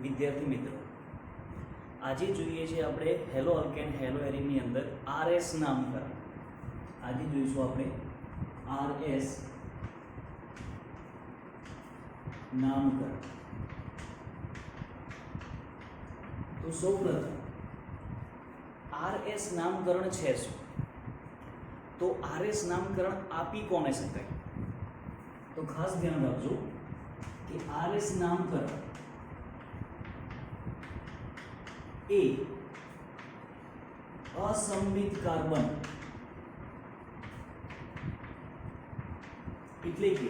વિદ્યાર્થી મિત્રો, આજે જોઈએ છે આપણે હેલો અલ્કેન હેલો એરીનની અંદર આરએસ નામકરણ. આજે જોઈશું આપણે આરએસ નામકરણ. તો સૌપ્રથમ આરએસ નામકરણ છે શું? તો આરએસ નામકરણ આપી કોને શકાય? તો ખાસ ધ્યાન રાખજો કે આરએસ નામકરણ એ અસમમિત કાર્બન એટલે કે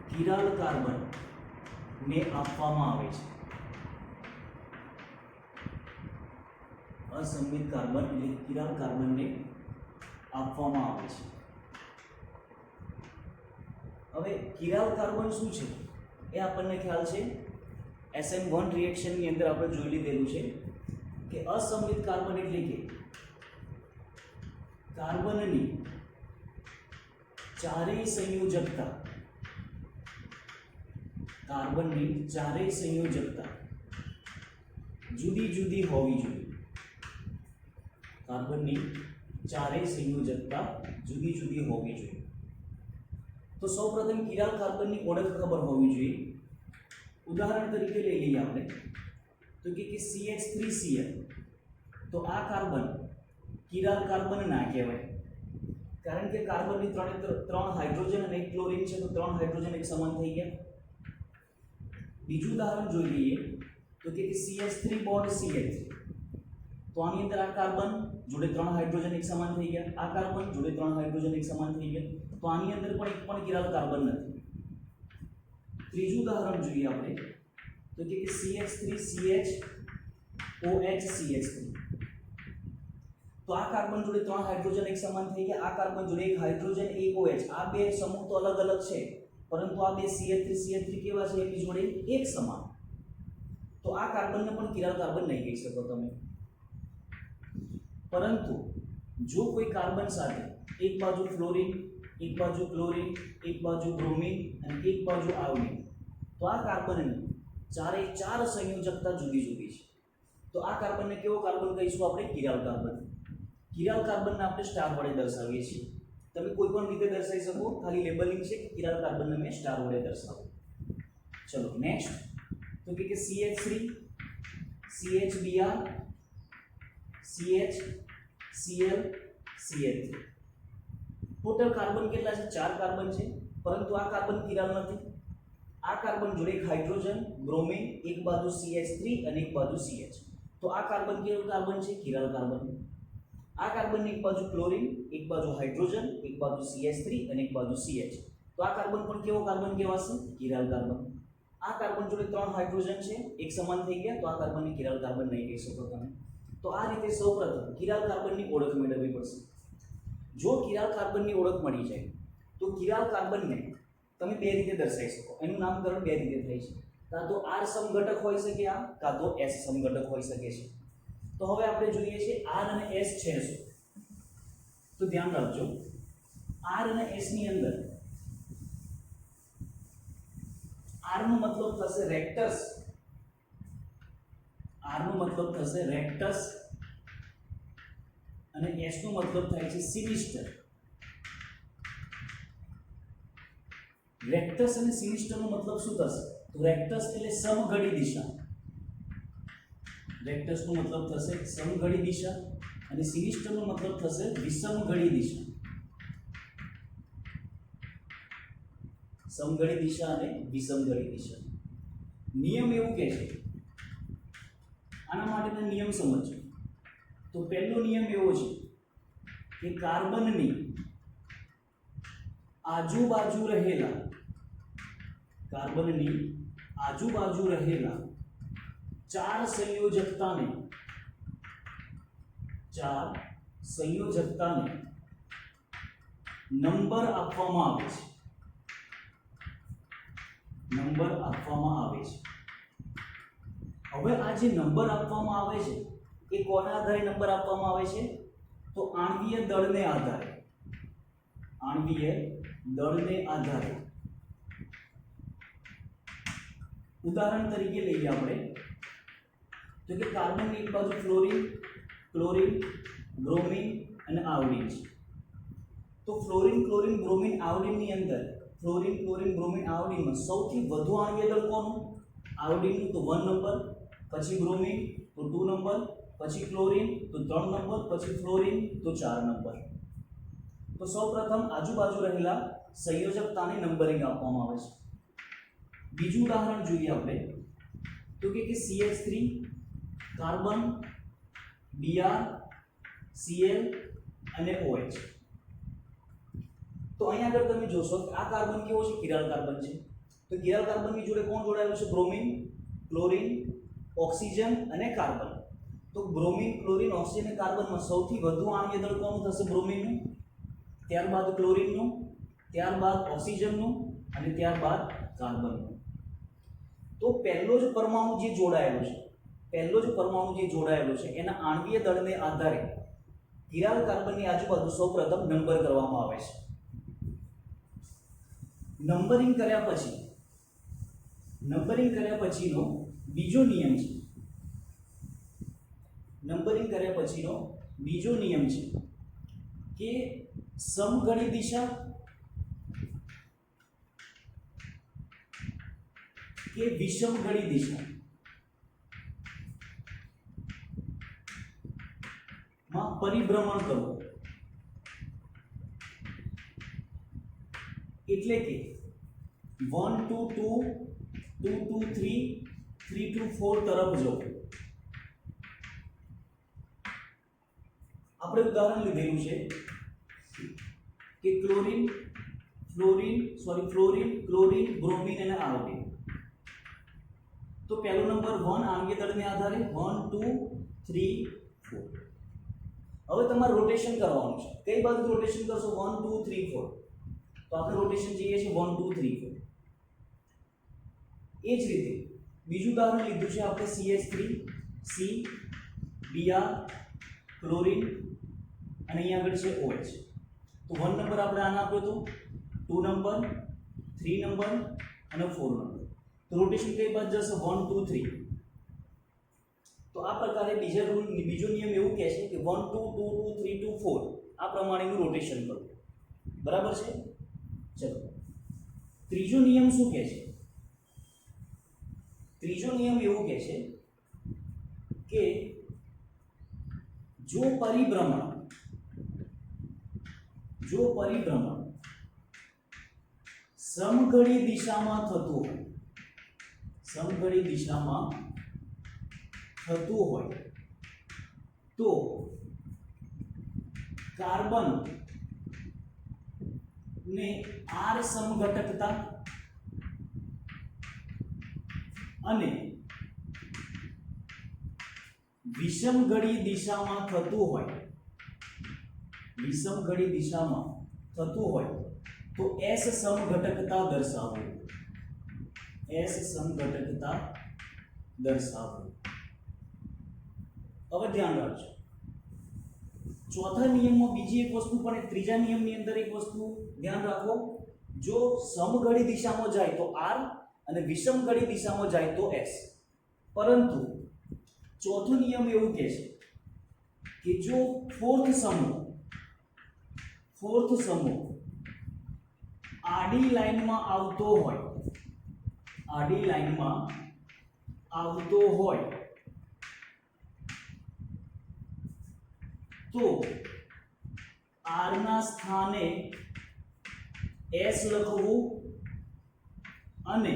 કિરાલ કાર્બન ને આપવામાં આવે છે. અસમમિત કાર્બન એટલે કિરાલ કાર્બનને આપવામાં આવે છે. હવે કિરાલ કાર્બન શું છે એ આપણને ખ્યાલ છે. SN1 રિએક્શનની અંદર આપણે જોઈ લીધેલું છે કે અસમમિત કાર્બન એટલે કે કાર્બનની ચારેય સંયોજકતા જુદી જુદી હોવી જોઈએ. કાર્બનની ચારેય સંયોજકતા જુદી જુદી હોવી જોઈએ. તો સૌપ્રથમ કિરાલ કાર્બનની ઓળખ ખબર હોવી જોઈએ. ઉદાહરણ તરીકે લઈ લઈએ આપણે તો કે CH3Cl. તો આ કાર્બન કિરાલ કાર્બન ના કહેવાય, કારણ કે કાર્બનની ત્રણ હાઇડ્રોજન અને એક ક્લોરીન છે, તો ત્રણ હાઇડ્રોજન એક સમાન થઈ ગયા. બીજું ઉદાહરણ જોઈ લઈએ તો કે CH3 બોન્ડ CH3. તો આની અંદર આ કાર્બન જોડે ત્રણ હાઇડ્રોજન એક સમાન થઈ ગયા, આ કાર્બન જોડે ત્રણ હાઇડ્રોજન એક સમાન થઈ ગયા. તો આની અંદર પણ એક પણ કિરાલ કાર્બન નથી. ત્રીજું ઉદાહરણ જોઈએ આપણે તો કે CH3CHOH CH3. તો આ કાર્બન જોડે ત્રણ હાઇડ્રોજન એક સમાન થઈ ગયા, આ કાર્બન જોડે એક હાઇડ્રોજન એક OH. આ બે સમૂહ તો અલગ અલગ છે, પરંતુ આ બે CH3 કેવા છે? એકની જોડે એક સમાન. તો આ કાર્બનને પણ કિરાલ કાર્બન નહીં કહી શકો તમે. પરંતુ જો કોઈ કાર્બન સાથે એક બાજુ ફ્લોરિન, એક બાજુ ક્લોરીન, એક બાજુ બ્રોમિન અને એક બાજુ આયોડિન, તો આ કાર્બનની ચારે ચાર સંયોજકતા જુદી જુદી છે. તો આ કાર્બનને કેવો કાર્બન કહીશું આપણે? Chiral carbon. કિરાલ કાર્બનને આપણે સ્ટાર વડે દર્શાવીએ છીએ. તમે કોઈ પણ રીતે દર્શાવી શકો, ખાલી લેબલિંગ છે કે કિરાલ કાર્બનને મેં સ્ટાર વડે દર્શાવું. ચલો નેક્સ્ટ તો કે CH3 CHBr CH Cl CH3. Total carbon કેટલા છે? 4 કાર્બન છે, પરંતુ આ કાર્બન કિરાલ નથી. આ કાર્બન જોડે એક હાઇડ્રોજન બ્રોમિન, એક બાજુ CH3 અને એક બાજુ CH. તો આ કાર્બન કેવું કાર્બન છે? Chiral carbon. આ કાર્બનની એક બાજુ ક્લોરીન, એક બાજુ હાઇડ્રોજન, એક બાજુ CH3 અને એક બાજુ CH. તો આ કાર્બન પણ કેવો કાર્બન કહેવાશે? Chiral carbon. આ કાર્બન જોડે ત્રણ હાઇડ્રોજન છે, એક સમાન થઈ ગયા, તો આ કાર્બનને કિરાલ કાર્બન નહીં કહી શકો તમે. તો આ રીતે સૌપ્રથમ કિરાલ કાર્બનની ઓળખ મેળવવી પડશે. જો કિરાલ કાર્બનની ઓળખ મળી જાય તો કિરાલ કાર્બનને તમે બે રીતે દર્શાવી શકો. એનું નામકરણ બે રીતે થાય છે. કાં તો R સમઘટક હોઈ શકે, આ કાં તો S સમઘટક હોઈ શકે છે. તો હવે આપણે જોઈએ છે R અને S છે શું? તો ધ્યાન રાખજો, R અને S ની અંદર R નો મતલબ થશે રેક્ટસ, R નો મતલબ થશે રેક્ટસ અને S નો મતલબ થાય છે સિનિસ્ટર. રેક્ટસ અને સિનિસ્ટર નો મતલબ શું થશે? તો રેક્ટસ એટલે સમઘડી દિશા. રેક્ટસ નો મતલબ થશે સમઘડી દિશા અને સિનિસ્ટર નો મતલબ થશે વિષમઘડી દિશા. સમઘડી દિશા અને વિષમઘડી દિશા. નિયમ એવું કહે છે, આના માટેના નિયમ સમજો. તો પહેલો નિયમ એવો છે કે કાર્બનની આજુબાજુ રહેલા ચાર સંયોજકતાને નંબર આપવામાં આવે છે. હવે આ જે નંબર આપવામાં આવે છે એ કોના આધારે નંબર આપવામાં આવે છે? તો આણ્વીય દળને આધારે. આણ્વીય દળને આધારે ઉદાહરણ તરીકે લઈએ આપણે તો કે કાર્બનની એક બાજુ ફ્લોરિન, ક્લોરિન, બ્રોમિન અને આયોડિન છે. તો ફ્લોરિન, ક્લોરિન, બ્રોમિન, આયોડિનની અંદર ફ્લોરિન, ક્લોરિન, બ્રોમિન, આયોડિનમાં સૌથી વધુ આણ્વીય દળ કોનું? આયોડિનનું તો 1 નંબર, પછી બ્રોમિન તો 2 નંબર, પછી ક્લોરિન તો 3 નંબર, પછી ફ્લોરિન તો 4 નંબર. તો સૌપ્રથમ આજુબાજુ રહેલા સંયોજકતાને નંબરિંગ આપવામાં આવે છે. બીજું ઉદાહરણ જોઈએ આપણે તો કે CH3, કાર્બન, Br, Cl અને OH. તો અહીંયા આગળ તમે જોશો કે આ કાર્બન કેવો છે? કિરાલ કાર્બન છે. તો કિરાલ કાર્બનની જોડે કોણ જોડાયેલું છે? બ્રોમિન, ક્લોરિન, ઓક્સિજન અને કાર્બન. તો બ્રોમિન, ક્લોરિન, ઓક્સિજન અને કાર્બનમાં સૌથી વધુ આણ્વીય દળ કોનું થશે? બ્રોમિનનું, ત્યારબાદ ક્લોરિનનું, ત્યારબાદ ઓક્સિજનનું અને ત્યારબાદ કાર્બનનું. તો પહેલો જ પરમાણુ જે જોડાયેલો છે એના આણ્વીય દળને આધારે કિરાલ કાર્બનની આજુબાજુ સૌપ્રથમ નંબર કરવામાં આવે છે. નંબરિંગ કર્યા પછીનો બીજો નિયમ છે કે સમઘડી દિશા કે વિષમઘડી દિશા માં પરિભ્રમણ કરવું. એટલે કે 1 to 2, 2 to 3, 3 to 4 તરફ જવું. આપણે ઉદાહરણ લીધેલું છે કે ફ્લોરિન, ક્લોરિન, બ્રોમિન અને આયોડિન. તો પહેલો નંબર 1 આણ્વીય દળને આધારે 1 2 3 4. હવે તમારે રોટેશન કરવાનું છે. કઈ બાજુ રોટેશન કરશો? 1 2 3 4. તો આપણે રોટેશન જોઈએ છે 1 2 3 4. એ જ રીતે બીજું ઉદાહરણ લીધું છે આપણે CH3, C, Br, ક્લોરિન અને અહીંયા આગળ છે OH. તો 1 નંબર આપણે આને આપ્યો તો, 2 નંબર, 3 નંબર અને 4 નંબર. તો રોટેશન કઈ બાજુ જશે? 1 2 3. તો આ પ્રકારે બીજો નિયમ એવું કહે છે કે 1 2 2 2 3 2 4 આ પ્રમાણેનું રોટેશન કરવું. બરાબર છે? ચલો, ત્રીજો નિયમ શું કહે છે? ત્રીજો નિયમ એવું કહે છે કે જો પરિભ્રમણ સમઘડી દિશામાં થતું હોય તો કાર્બન ને R સમઘટકતા અને વિષમઘડી દિશામાં થતું હોય તો S સમઘટકતા દર્શાવવું. હવે ધ્યાન રાખજો, ચોથા નિયમમાં બીજી એક વસ્તુ પણ ત્રીજા નિયમની અંદર એક વસ્તુ ધ્યાન રાખો. જો સમઘડી દિશામાં જાય તો R અને વિષમઘડી દિશામાં જાય તો S. પરંતુ ચોથો નિયમ એવું કહે છે કે જો ફોર્થ સમૂહ આડી લાઈનમાં આવતો હોય તો R ના સ્થાને S લખવું અને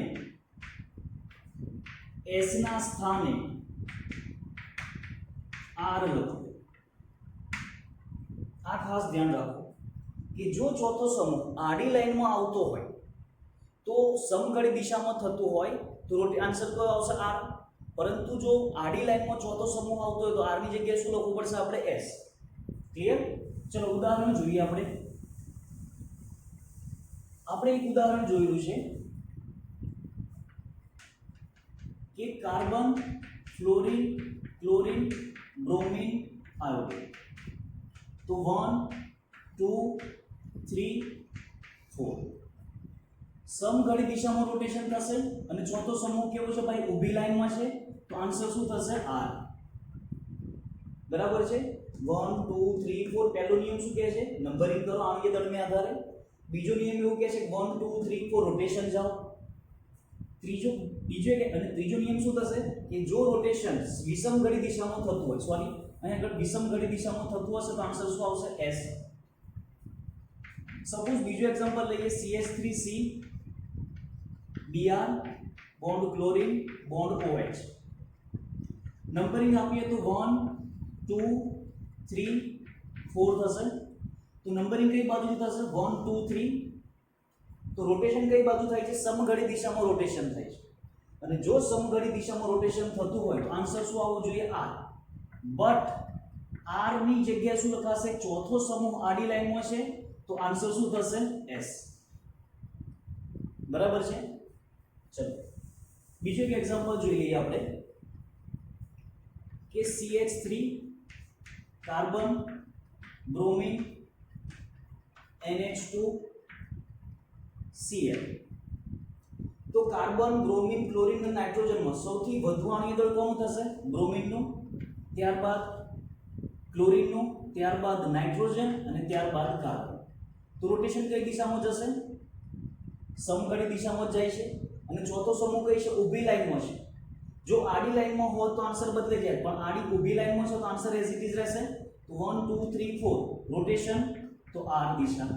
S ના સ્થાને R લખવું. આ ખાસ ધ્યાન રાખો કે જો ચોથો સમૂહ આડી લાઈનમાં આવતો હોય તો સમઘડી દિશામાં થતું હોય તો આન્સર કયો આવશે? R. પરંતુ જો આડી લાઈનમાં ચોથો સમૂહ આવતો હોય તો R ની જગ્યાએ શું લખવું પડશે? આપણે S. ક્લિયર? ચલો ઉદાહરણ જોઈએ. આપણે એક ઉદાહરણ જોયેલું છે કે carbon, fluorine, chlorine, bromine, iodine. તો 1 2 3 4 સમઘડી દિશામાં રોટેશન થશે અને ચોથો સમૂહ કેવો છે ભાઈ ઊભી લાઈનમાં છે તો આન્સર શું થશે r બરાબર છે 1 2 3 4 પહેલો નિયમ શું કહે છે નંબરિંગ કરો આંગળીય દળને આધારે બીજો નિયમ એવું કહે છે 1 2 3 4 રોટેશન જાઓ બીજો નિયમ શું થશે કે જો રોટેશન વિષમઘડી દિશામાં થતું હોય સોરી અહીંયા આગળ વિષમઘડી દિશામાં થતું હશે તો આન્સર શું આવશે s સપોઝ બીજો એક્ઝામ્પલ લઈએ CH3C Br bond chlorine bond OH numbering આપીએ તો 1 2 3 4 થશે તો નંબરિંગ કઈ બાજુથી થશે 1 2 3 તો રોટેશન કઈ બાજુ થાય છે સમઘડી દિશામાં રોટેશન થાય છે અને જો સમઘડી દિશામાં રોટેશન થતું હોય તો આન્સર શું આવવો જોઈએ r બટ r ની જગ્યાએ શું લખાશે ચોથો સમૂહ આડી લાઈનમાં છે તો આન્સર શું થશે s બરાબર છે ચલો બીજો એક એક્ઝામ્પલ જોઈ લઈએ આપણે કે CH3 carbon bromine NH2 Cl તો કાર્બન બ્રોમિન ક્લોરીન અને નાઇટ્રોજનમાં સૌથી વધુ આણ્વીય દળ કોનું થશે બ્રોમિનનું ત્યારબાદ ક્લોરીનનું ત્યારબાદ નાઇટ્રોજન અને ત્યારબાદ કાર્બન તો રોટેશન કઈ દિશામાં જશે સમઘડી દિશામાં જાય છે અને ચોથો સમૂહ કઈ છે ઊભી લાઈનમાં છે જો આડી લાઈનમાં હોય તો આન્સર બદલાઈ જાય પણ આડી ઊભી લાઈનમાં છે તો આન્સર એઝ ઇટ ઇઝ રહેશે 1 2 3 4 રોટેશન તો r દિશા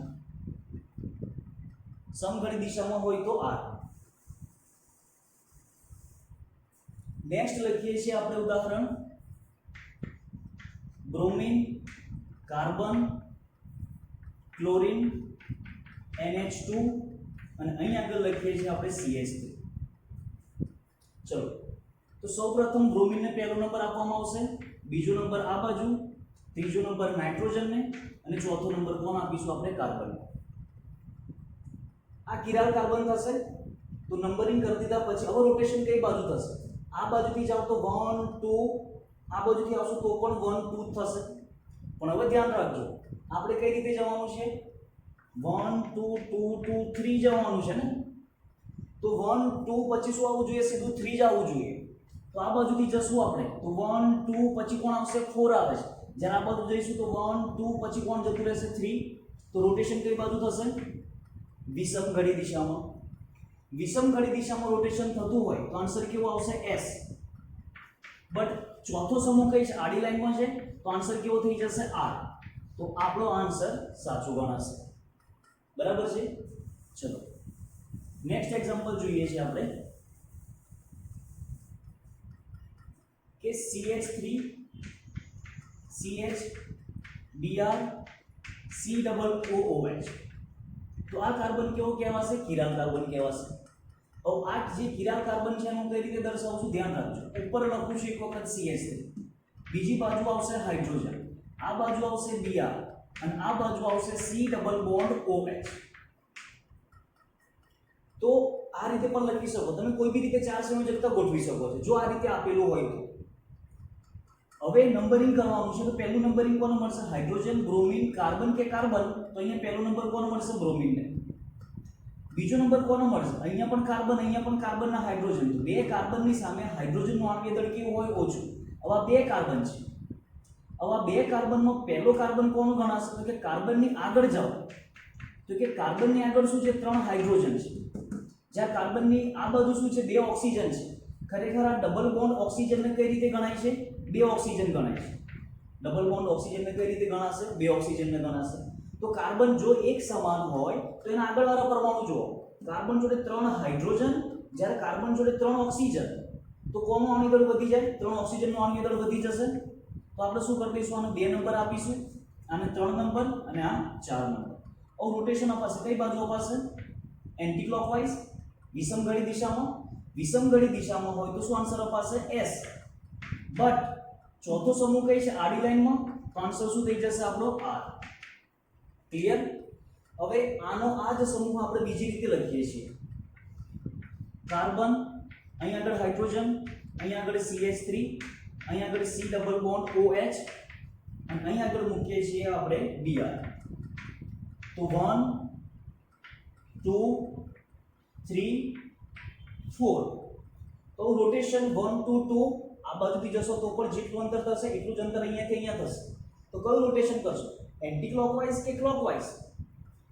સમઘડી દિશામાં હોય તો r નેક્સ્ટ લખીએ છીએ આપણે ઉદાહરણ બ્રોમિન કાર્બન ક્લોરીન NH2 અને અહીં આગળ લખીએ છીએ આપણે CH3 ચલો તો સૌપ્રથમ બ્રોમિન ને પહેલો નંબર આપવામાં આવશે બીજો નંબર આ બાજુ ત્રીજો નંબર નાઇટ્રોજન ને અને ચોથો નંબર કોણ આપીશું આપણે કાર્બન આ કિરાલ કાર્બન થશે તો નંબરિંગ કરી દીધા પછી હવે રોટેશન કઈ બાજુ થશે આ બાજુથી જાવ તો 1 2 આ બાજુથી આવશો તો પણ 1 2 થશે પણ હવે ધ્યાન રાખજો આપણે કઈ રીતે જવાનું છે 1 2 2 2 3 જવાનું છે ને તો 1 2 પછી શું આવવું જોઈએ સીધું 3 જ આવવું જોઈએ તો આ બાજુથી જશું આપણે તો 1 2 પછી કોણ આવશે 4 આવે છે જ્યારે આ બાજુ જઈશું તો 1 2 પછી કોણ જતું રહેશે 3 તો રોટેશન કઈ બાજુ થશે વિષમઘડી દિશામાં રોટેશન થતું હોય તો આન્સર કેવો આવશે s બટ ચોથો સમૂહ કઈ છે આડી લાઈનમાં છે તો આન્સર કેવો થઈ જશે r તો આપણો આન્સર સાચો ગણાશે બરાબર છે ચલો નેક્સ્ટ એક્ઝામ્પલ જોઈએ છે આપણે કે CH3 CH Br COOH તો આ કાર્બન કેવો કહેવાશે કિરાલ કાર્બન કહેવાશે હવે આ જે કિરાલ કાર્બન છે એનું કઈ રીતે દર્શાવશું ધ્યાન રાખજો ઉપર લખું છું એક વખત CH3 બીજી બાજુ આવશે હાઇડ્રોજન આ બાજુ આવશે Br અને આ બાજુ આવશે C ડબલ બોન્ડ OH તો આ રીતે પણ લખી શકો તમે કોઈ બી રીતે ચાર સંયોજકતા ગોઠવી શકો છો જો આ રીતે આપેલું હોય તો હવે નંબરિંગ કરવાનું છે તો પહેલું નંબરિંગ કોને મળશે હાઇડ્રોજન બ્રોમિન કાર્બન કે કાર્બન તો અહીંયા પહેલો નંબર કોને મળશે બ્રોમિન ને બીજો નંબર કોને મળશે અહીંયા પણ કાર્બનના હાઇડ્રોજન તો બે કાર્બનની સામે હાઇડ્રોજનનું આણ્વીય દળ કેવું હોય ઓછું હવે આ બે કાર્બન છે હવે આ બે કાર્બનમાં પહેલો કાર્બન કોનો ગણાશે તો કે કાર્બનની આગળ જાઓ તો કે કાર્બનની આગળ શું છે ત્રણ હાઇડ્રોજન છે જ્યાં કાર્બનની આ બાજુ શું છે બે ઓક્સિજન છે ખરેખર આ ડબલ બોન્ડ ઓક્સિજનને કઈ રીતે ગણાય છે બે ઓક્સિજન ગણાય છે ડબલ બોન્ડ ઓક્સિજનને કઈ રીતે ગણાશે બે ઓક્સિજનને ગણાશે તો કાર્બન જો એક સમાન હોય તો એના આગળવાળા પરમાણુ જુઓ કાર્બન જોડે ત્રણ હાઇડ્રોજન જ્યારે કાર્બન જોડે ત્રણ ઓક્સિજન તો કોનું આણ્વીય દળ વધી જાય ત્રણ ઓક્સિજનનું આણ્વીય દળ વધી જશે તો આપણે શું કરી દઈશું આને બે નંબર આપીશું આને 3 નંબર અને આ 4 નંબર હવે રોટેશન અપાશે કઈ બાજુ અપાશે એન્ટી ક્લોકવાઇઝ વિષમઘડી દિશામાં હોય તો શું આન્સર અપાશે s બટ ચોથો સમૂહ કઈ છે આડી લાઈનમાં તો આન્સર શું થઈ જશે આપણો r ક્લિયર હવે આનો આ જ સમૂહ આપણે બીજી રીતે લખીએ છીએ કાર્બન અહીં આગળ હાઇડ્રોજન અહીં આગળ CH3 અહીં આગળ C ડબલ બોન્ડ OH અને અહીં આગળ મૂકીએ છીએ આપણે Br તો 1 2 3 4 તો રોટેશન 1 2 2 આ બાજુથી જશો તો પણ જેટલું અંતર થશે એટલું જ અંતર અહીંયાથી અહીંયા થશે તો કયું રોટેશન કરશો એન્ટી ક્લોકવાઇઝ કે ક્લોકવાઇઝ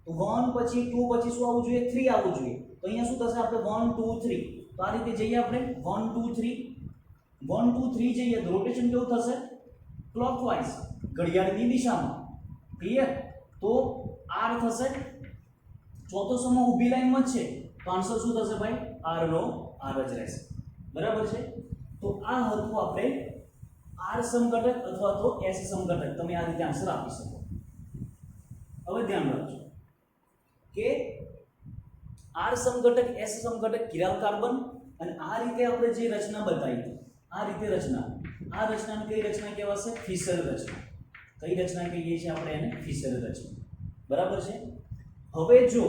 તો 1 પછી 2 પછી શું આવવું જોઈએ 3 આવવું જોઈએ તો અહીંયા શું થશે આપણે 1 2 3 તો આ રીતે જઈએ આપણે 1 2 3 1 2 3 જઈએ તો રોટેશન કેવું થશે ક્લોકવાઇઝ ઘડિયાળની દિશામાં ક્લિયર તો r થશે ચોથો સમૂહ ઊભી લાઈનમાં જ છે તો આન્સર શું થશે ભાઈ r નો r જ રહેશે બરાબર છે તો આ હતું આપણે r સમઘટક અથવા તો s સમઘટક તમે આ રીતે આન્સર આપી શકો હવે ધ્યાન રાખજો કે r સમઘટક s સમઘટક કિરાલ કાર્બન અને આ રીતે આપણે જે રચના બતાવી હતી આ રીતે રચના આ રચનાને કઈ રચના કહેવાશે ફિશર રચના કઈ રચના કહીએ છીએ આપણે એને ફિશર રચના બરાબર છે હવે જો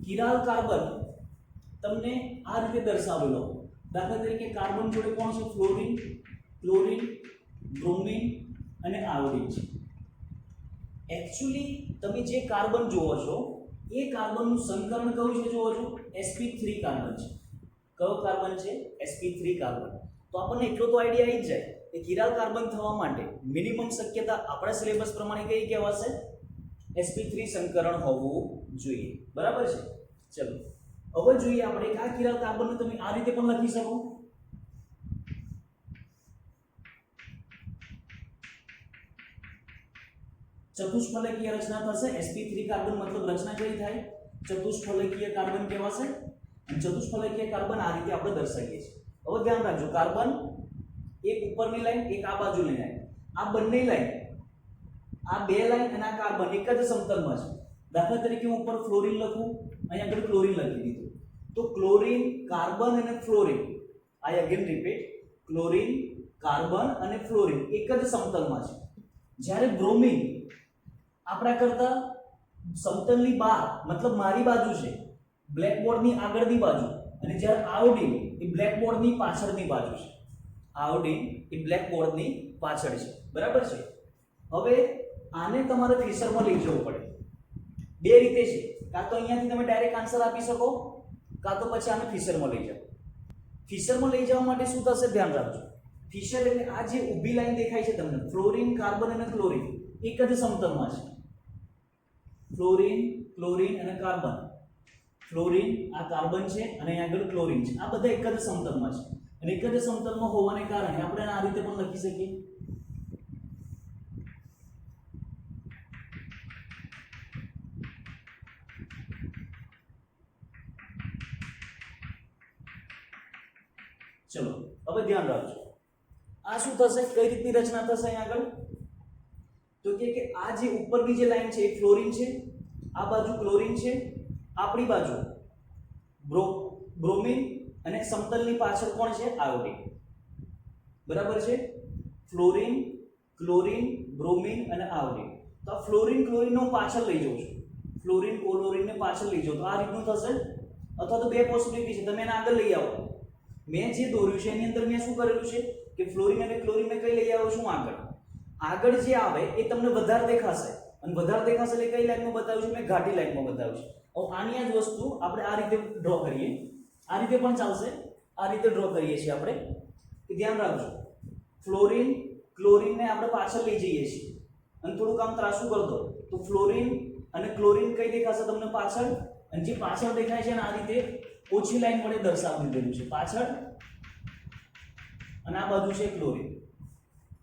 કિરાલ કાર્બન તમને આ રીતે દર્શાવેલો દાખલા તરીકે કાર્બન જોડે કોણ છે ફ્લોરિન ક્લોરીન બ્રોમિન અને આયોડિન છે એકચ્યુઅલી તમે જે કાર્બન જોવો છો એ કાર્બનનું સંકરણ કયું છે જોવો છો sp3 કાર્બન છે કયો કાર્બન છે sp3 કાર્બન તો આપણને એટલો તો આઈડિયા આવી જ જાય કે કિરાલ કાર્બન થવા માટે મિનિમમ શક્યતા આપણા સિલેબસ પ્રમાણે કઈ કહેવાશે sp3 સંકરણ હોવું જોઈએ બરાબર છે ચલો હવે જોઈએ આપણે કે આ કિરાલ કાર્બનને તમે આ રીતે પણ લખી શકો ચતુષ્ફલકીય રચના થશે sp3 કાર્બન મતલબ રચના કઈ થાય ચતુષ્ફલકીય કાર્બન કહેવાશે અને ચતુષ્ફલકીય કાર્બન આ રીતે આપણે દર્શાવીએ છીએ હવે ધ્યાન રાખજો કાર્બન એક ઉપરની લાઈન એક આ બાજુની લાઈન આ બંને લાઈન આ બે લાઈન અને આ કાર્બન એક જ સમતલમાં છે દાખલા તરીકે હું ઉપર ફ્લોરિન લખું અહીંયા આગળ ક્લોરીન લખી દીધું તો ક્લોરીન કાર્બન અને ફ્લોરિન આઈ અગેન રિપીટ ક્લોરીન કાર્બન અને ફ્લોરિન એક જ સમતલમાં છે જ્યારે બ્રોમિન આપણા કરતા સમતલની બહાર મતલબ મારી બાજુ છે બ્લેકબોર્ડની આગળની બાજુ અને જ્યારે આયોડિન એ બ્લેકબોર્ડની પાછળની બાજુ છે આયોડિન એ બ્લેકબોર્ડની પાછળ છે બરાબર છે હવે આને તમારે ફિશરમાં લઈ જવું પડે બે રીતે છે કાં તો અહીંયાથી તમે ડાયરેક્ટ આન્સર આપી શકો કાં તો પછી આને ફિશરમાં લઈ જાઓ ફિશરમાં લઈ જવા માટે શું થશે ધ્યાન રાખજો ફિશર એટલે આ જે ઊભી લાઈન દેખાય છે તમને ફ્લોરિન કાર્બન અને ક્લોરીન એક જ સમતલમાં છે ફ્લોરિન ક્લોરીન અને કાર્બન ફ્લોરિન આ કાર્બન છે અને અહીં આગળ ક્લોરીન છે આ બધા એક જ સમતલમાં છે અને એક જ સમતલમાં હોવાને કારણે આપણે આ રીતે પણ લખી શકીએ ચલો હવે ધ્યાન રાખજો આ શું થશે કઈ રીતની રચના થશે અહીં આગળ તો કે આ જે ઉપરની જે લાઈન છે એ ફ્લોરિન છે આ બાજુ ક્લોરીન છે આપણી બાજુ બ્રોમિન અને સમતલની પાછળ કોણ છે આયોડિન બરાબર છે ફ્લોરિન ક્લોરીન બ્રોમિન અને આયોડિન તો આ ફ્લોરિન ક્લોરીનનો પાછળ લઈ જાઉં છું ફ્લોરિન ક્લોરીનને પાછળ લઈ જાઉં તો આ રીતનું થશે અથવા તો બે પોસિબિલિટી છે તમે એને આગળ લઈ આવો મેં જે દોર્યું છે એની અંદર મેં શું કરેલું છે કે ફ્લોરિન અને ક્લોરીન મેં કઈ લઈ આવ્યો છું આગળ જે આવે એ તમને વધારે દેખાશે અને વધારે દેખાશે એટલે કઈ લાઈનમાં બતાવ્યું છે મેં ઘાટી લાઈનમાં બતાવ્યું છે હવે આની જ વસ્તુ આપણે આ રીતે ડ્રો કરીએ આ રીતે પણ ચાલશે આ રીતે ડ્રો કરીએ છીએ આપણે કે ધ્યાન રાખજો ફ્લોરિન ક્લોરીનને આપણે પાછળ લઈ જઈએ છીએ અને થોડું કામ ત્રાસું કરી દો તો ફ્લોરિન અને ક્લોરીન કઈ દેખાશે તમને પાછળ અને જે પાછળ દેખાય છે ને આ રીતે ઓછી લાઈન વડે દર્શાવી દીધેલું છે પાછળ અને આ બાજુ છે chlorine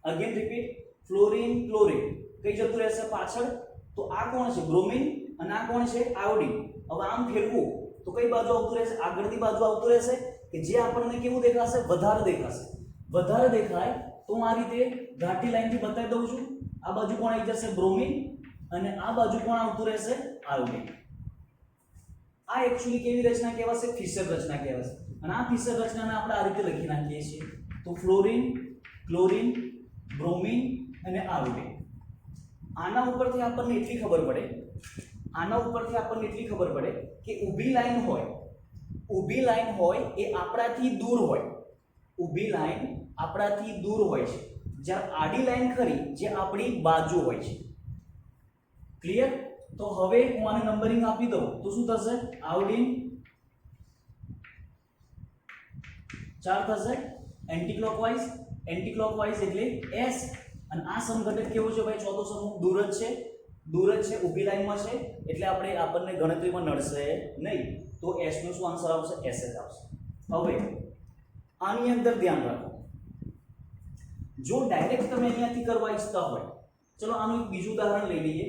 again repeat fluorine chlorine કઈ જતું રહેશે પાછળ તો આ કોણ છે બ્રોમિન અને આ કોણ છે આયોડિન હવે આમ ફેરવું તો કઈ બાજુ આવતું રહેશે આગળની બાજુ આવતું રહેશે કે જે આપણને કેવું દેખાશે વધારે દેખાય તો હું આ રીતે ઘાટી લાઈનથી બતાવી દઉં છું આ બાજુ કોણ આવી જશે બ્રોમિન અને આ બાજુ કોણ આવતું રહેશે આયોડિન આ એકચ્યુઅલી કેવી રચના કહેવાશે ફિશર રચના કહેવાશે અને આ ફિશર રચનાને આપણે આ રીતે લખી નાખીએ છીએ તો ફ્લોરિન ક્લોરીન બ્રોમિન અને આયોડિન આના ઉપરથી આપણને એટલી ખબર પડે કે ઊભી લાઈન હોય એ આપણાથી દૂર હોય છે જ્યારે આડી લાઈન ખરી જે આપણી બાજુ હોય છે ક્લિયર તો હવે હું આને નંબરિંગ આપી દઉં તો શું થશે? આયોડિન 4 થશે એન્ટી ક્લોકવાઇઝ એટલે S અને આ સમઘટક કેવો છે ભાઈ? ચોથો સમૂહ દૂર જ છે ઊભી લાઈનમાં છે એટલે આપણને ગણતરીમાં નડશે નહીં. તો S નો શું આન્સર આવશે? S જ આવશે. હવે આની અંદર ધ્યાન રાખો, જો ડાયરેક્ટ તમે અહીંયાથી કરવા ઈચ્છતા હોય, ચલો આનું એક બીજું ઉદાહરણ લઈ લઈએ.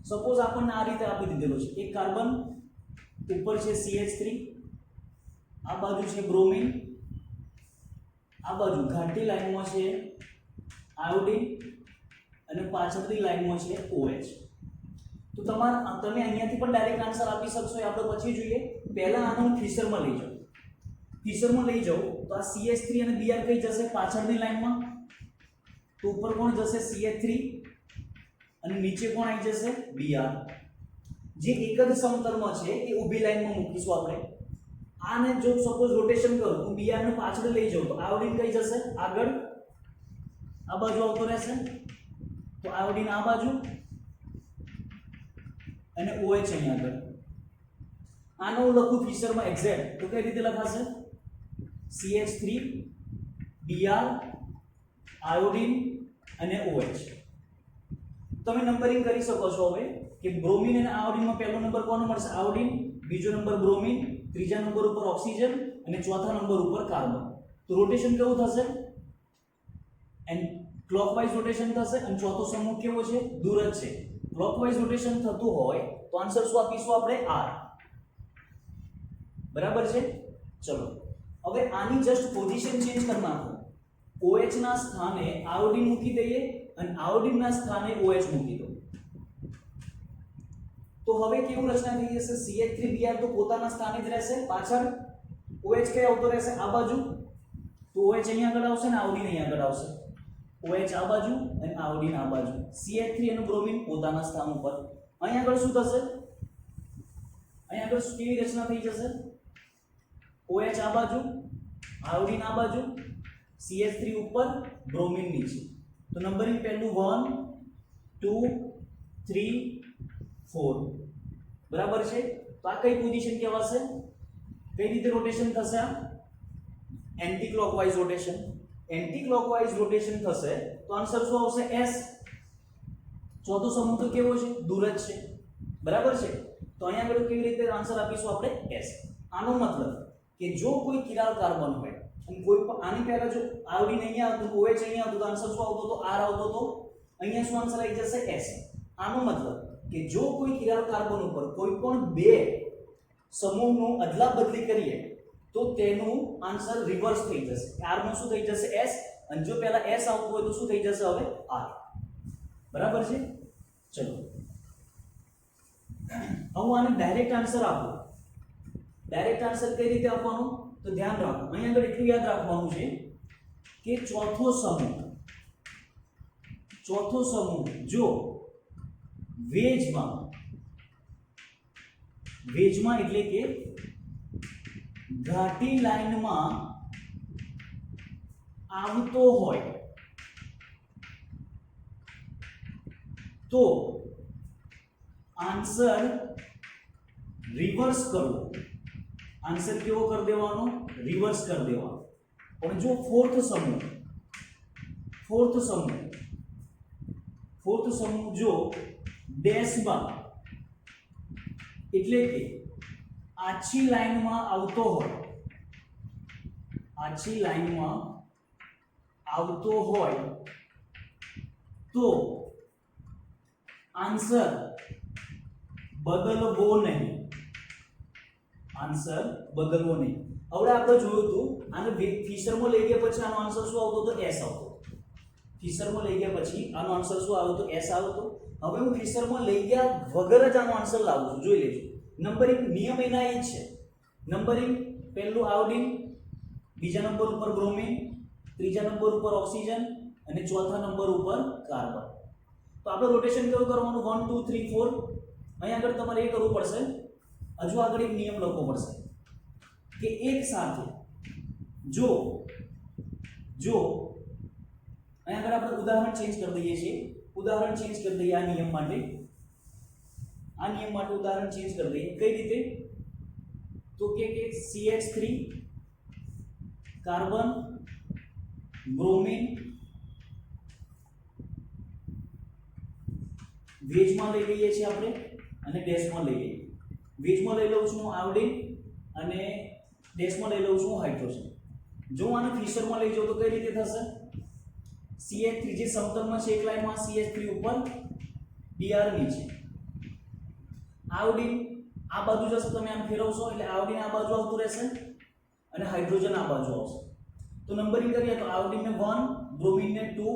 સપોઝ આપણને આ રીતે આપી દીધેલો છે, એક કાર્બન ઉપર છે CH3, આ બાજુ છે બ્રોમિન, આ બાજુ ઘાટી લાઈનમાં છે આયોડિન અને પાછળની લાઈનમાં છે OH. તો તમે અહીંયાથી પણ ડાયરેક્ટ આન્સર આપી શકશો, એ આપણે પછી જોઈએ. પહેલા આને હું ફિશરમાં લઈ જાઉં તો આ CH3 અને Br કઈ જશે? પાછળની લાઈનમાં. તો ઉપર કોણ જશે? CH3 અને નીચે કોણ આવી જશે? Br. જે એક જ સમતલમાં છે એ ઊભી લાઈનમાં મૂકીશું આપણે. આને જો સપોઝ રોટેશન કરું, હું Br ને પાછળ લઈ જાઉં તો આયોડિન કઈ જશે? આગળ, આ બાજુ આવતો રહેશે. તો આયોડિન આ બાજુ અને OH અહીં આગળ. આનો હું લખું ફિશરમાં એક્ઝેક્ટ તો કઈ રીતે લખાશે? CH3 Br આયોડિન અને OH. તમે નંબરિંગ કરી શકો છો હવે કે બ્રોમિન અને આયોડિનમાં પહેલો નંબર કોનો મળશે? આયોડિન, બીજો નંબર બ્રોમિન, ત્રીજા નંબર ઉપર ઓક્સિજન અને ચોથા નંબર ઉપર કાર્બન. તો રોટેશન કેવું થશે? એન્ડ ક્લોકવાઇઝ રોટેશન થશે. અને ચોથો સમૂહ કેવો છે? દૂર જ છે. ક્લોકવાઇઝ રોટેશન થતું હોય તો આન્સર શું આપીશું આપણે? R. બરાબર છે. ચલો હવે આની જસ્ટ પોઝિશન ચેન્જ કરી નાખો. OH ના સ્થાને આયોડિન મૂકી દઈએ અને આયોડિન ના સ્થાને OH મૂકી દો. તો હવે કેવું રચના થઈ જશે? CH3Br તો પોતાના સ્થાને જ રહેશે, પાછળ OH કઈ આવતો રહેશે? આ બાજુ. તો OH અહીં આગળ આવશે ને આયોડિન અહીં આગળ આવશે. OH આ બાજુ અને આયોડિન આ બાજુ. CH3 અને બ્રોમિન પોતાના સ્થાન ઉપર. અહીં આગળ શું થશે? અહીં આગળ કેવી રચના થઈ જશે? OH આ બાજુ, આયોડિન આ બાજુ, CH3 ઉપર, બ્રોમિન નીચે. તો નંબરિંગ પહેલું 1 2 3 4. બરાબર છે. તો આ કઈ પોઝિશન કહેવાશે? કઈ રીતે રોટેશન થશે? આ anti clockwise rotation. Anti clockwise rotation થશે તો આન્સર શું આવશે? S. ચોથો સમૂહ તો કેવો છે? દૂર જ છે. બરાબર છે. તો અહીંયા આગળ કેવી રીતે આન્સર આપીશું આપણે? S. આનો મતલબ કે જો કોઈ કિરાલ કાર્બન હોય અને કોઈ પણ આની પહેલા જો આયોડિન અહીંયા આવતું, OH અહીંયા આવતું, તો આન્સર શું આવતો? તો R આવતો તો. અહીંયા શું આન્સર આવી જશે? S. આનો મતલબ કે જો કોઈ કિરાલ કાર્બન ઉપર કોઈ પણ બે સમૂહનું અદલા બદલી કરીએ તો તેનું આન્સર રિવર્સ થઈ જશે. R નું શું થઈ જશે? S. અને જો પહેલા S આવતું હોય તો શું થઈ જશે હવે? R. બરાબર છે. ચલો હું આને ડાયરેક્ટ આન્સર આપું. ડાયરેક્ટ આન્સર કઈ રીતે આપવાનું? તો ધ્યાન રાખો, અહીંયા આગળ એટલું યાદ રાખવાનું છે કે ચોથો સમૂહ જો વેજમાં એટલે કે ઘાટી લાઈનમાં આવતો હોય તો આન્સર રિવર્સ કરવો. આન્સર કેવો કરી દેવાનો? રિવર્સ કરી દેવાનો. પણ જો ફોર્થ સમૂહ જો ડેશમાં એટલે કે આછી લાઈનમાં આવતો હોય તો આન્સર બદલવો નહીં. હવે આપણે જોયું હતું આને ફિશરમાં લઈ ગયા પછી આનો આન્સર શું આવતો? તો S આવતો. ફિશરમાં લઈ ગયા પછી આનો આન્સર શું આવતો? S આવતો. હવે હું ફિશરમાં લઈ ગયા વગર જ આનો આન્સર લાવું છું. જોઈ લેજો. નંબરિંગ નિયમ એના એ જ છે. નંબરિંગ પહેલું આયોડિન, બીજા નંબર ઉપર બ્રોમિન, ત્રીજા નંબર ઉપર ઓક્સિજન અને ચોથા નંબર ઉપર કાર્બન. તો આપણે રોટેશન કેવું કરવાનું? 1 2 3 4. અહીં આગળ તમારે એ કરવું પડશે, હજુ આગળ એક નિયમ લખવો પડશે કે એક સાથે જો જો અહીંયા આગળ આપણે ઉદાહરણ ચેન્જ કરી દઈએ છીએ, ઉદાહરણ ચેન્જ કરી દઈએ આ નિયમ માટે ઉદાહરણ ચેન્જ કરી દઈએ. કઈ રીતે? તો કે CH3 કાર્બન બ્રોમિન વેજમાં લઈ લઈએ છીએ આપણે અને ડેશમાં લઈ લઈએ. વેજમાં લઈ લઉં છું હું આયોડિન અને ડેશમાં લઈ લઉં છું હાઇડ્રોજન. જો આને ફિશરમાં લઈ જાઉં તો કઈ રીતે થશે? CH3 જે સમતલમાં છે એક લાઈનમાં, CH3 ઉપર Br નીચે. આયોડિન આ બાજુ જશે, તમે આમ ફેરવશો એટલે આયોડિન આ બાજુ આવતું રહેશે અને હાઇડ્રોજન આ બાજુ આવશે. તો નંબરિંગ કરીએ તો આયોડિન ને 1, બ્રોમિન ને 2,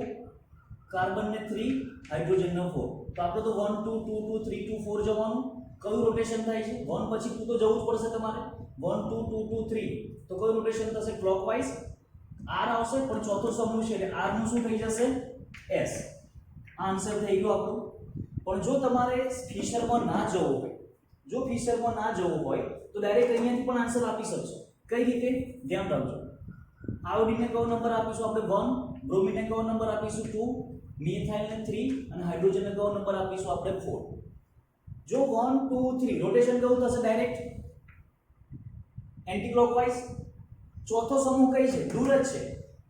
કાર્બન ને 3, હાઇડ્રોજન ને 4. તો આપણે તો 1 2 2 2 3 2 4 જવાનું. કયું રોટેશન થાય છે? 1 પછી 2 તો જવું જ પડશે તમારે. 1 2 2 2 3 તો કયું રોટેશન થશે? ક્લોકવાઇઝ. R આવશે પણ ચોથો સમૂહ છે એટલે R નું શું થઈ જશે? S. આ આન્સર થઈ ગયો આપણો. પણ જો તમારે ફિશરમાં ના જવું હોય, જો ફિશરમાં ના જવું હોય તો ડાયરેક્ટ અહીંયાથી પણ આન્સર આપી શકશો. કઈ રીતે? ધ્યાન રાખજો. આયોડિનને કયો નંબર આપીશું આપણે? 1, બ્રોમિનને કયો નંબર આપીશું? 2, મિથાઇલને 3 અને હાઇડ્રોજનને કયો નંબર આપીશું આપણે? 4. જો 1 2 3 રોટેશન કેવું થશે? Direct anti clockwise. ચોથો સમૂહ કઈ છે? દૂર જ છે.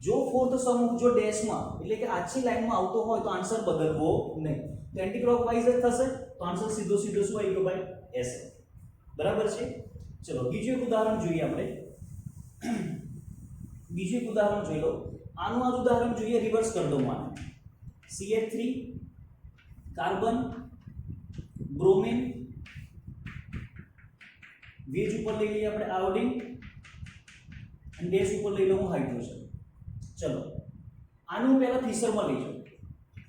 જો ફોર્થ સમૂહ જો ડેશમાં એટલે કે આછી લાઈનમાં આવતો હોય તો આન્સર બદલવો નહીં. તો એન્ટી ક્લોકવાઇઝ જ થશે. તો આન્સર સીધો સીધો શું આવી ગયો ભાઈ? S. બરાબર છે. ચલો બીજું એક ઉદાહરણ જોઈએ આપણે. બીજું એક ઉદાહરણ જોઈ લો. આનું આ ઉદાહરણ જોઈએ, રિવર્સ કરી દો માને. CH3 કાર્બન બ્રોમિન વેજ ઉપર લઈ લઈએ આપણે આયોડિન અને ડેશ ઉપર લઈ લઉં હાઇડ્રોજન. ચલો આનું પહેલા ફિશરમાં લઈ જાઓ.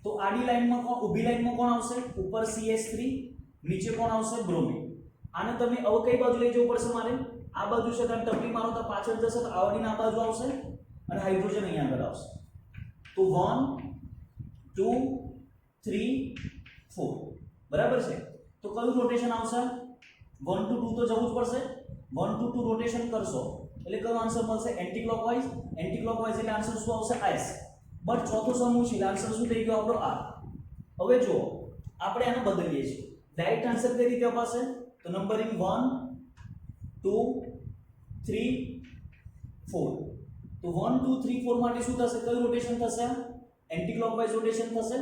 તો આડી લાઈનમાં કોણ, ઊભી લાઈનમાં કોણ આવશે? ઉપર CH3, નીચે કોણ આવશે? બ્રોમિન. આને તમે હવે કઈ બાજુ લઈ જવું પડશે મારે? આ બાજુ છે કારણ ટપલી મારો તો પાછળ જશે તો આયોડિન આ બાજુ આવશે અને હાઇડ્રોજન અહીંયા આગળ આવશે. તો 1 2 3 4 બરાબર છે. તો કયું રોટેશન આવશે? 1 to 2 તો જવું જ પડશે. 1 to 2 રોટેશન કરશો એટલે કયો આન્સર મળશે? Anti clockwise. એન્ટી ક્લોકવાઇઝ એટલે આન્સર શું આવશે? S. બટ ચોથો સમૂહ છે એટલે આન્સર શું થઈ ગયો આપણો? R. હવે જુઓ આપણે આને બદલીએ છીએ. ડાયરેક્ટ આન્સર કઈ રીતે અપાશે? તો નંબરિંગ 1 2 3 4. તો 1 2 3 4 માટે શું થશે? કયું રોટેશન થશે? એન્ટી ક્લોકવાઇઝ રોટેશન થશે.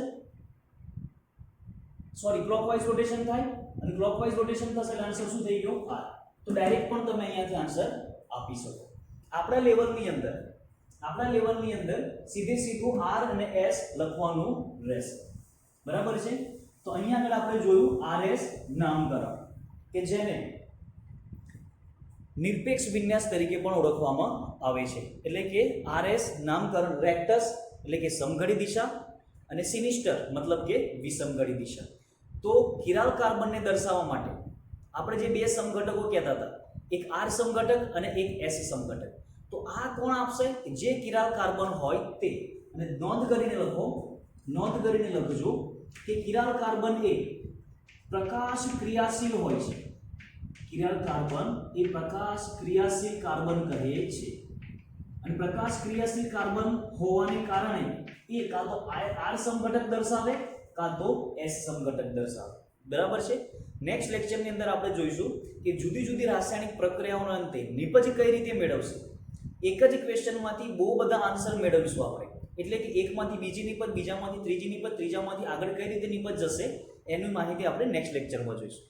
સોરી, ક્લોકવાઇઝ રોટેશન થાય અને ક્લોકવાઇઝ રોટેશન થશે એટલે આન્સર શું થઈ ગયો? R. તો ડાયરેક્ટ પણ તમે અહીંયાથી આન્સર આપી શકો. આપણા લેવલની અંદર સીધે સીધું R અને S લખવાનું રહેશે. બરાબર છે. તો અહીંયા આગળ આપણે જોયું RS નામકરણ કે જેને નિરપેક્ષ વિન્યાસ તરીકે પણ ઓળખવામાં આવે છે. એટલે કે RS નામકરણ રેક્ટસ એટલે કે સમઘડી દિશા અને સિનિસ્ટર મતલબ કે વિષમઘડી દિશા. તો કિરાલ કાર્બનને દર્શાવવા માટે આપણે જે બે સમઘટકો કહેતા હતા, એક R સમઘટક અને એક S સમઘટક. તો આ કોણ આપશે? જે કિરાલ કાર્બન હોય તે. અને નોંધ કરીને લખજો કે કિરાલ કાર્બન એ પ્રકાશ ક્રિયાશીલ હોય છે. કિરાલ કાર્બન એ પ્રકાશ ક્રિયાશીલ કાર્બન કહે છે. અને પ્રકાશ ક્રિયાશીલ કાર્બન હોવાને કારણે એ કાં તો R સમઘટક દર્શાવે કાં તો S સમઘટક દર્શાવે. બરાબર છે. નેક્સ્ટ લેક્ચરની અંદર આપણે જોઈશું કે જુદી જુદી રાસાયણિક પ્રક્રિયાઓના અંતે નિપજ કઈ રીતે મેળવશે. એક જ ક્વેશ્ચનમાંથી બહુ બધા આન્સર મેળવીશું આપણે. એટલે કે એકમાંથી બીજી નિપજ, બીજામાંથી ત્રીજી નિપજ, ત્રીજામાંથી આગળ કઈ રીતે નિપજ જશે એની માહિતી આપણે નેક્સ્ટ લેક્ચરમાં જોઈશું.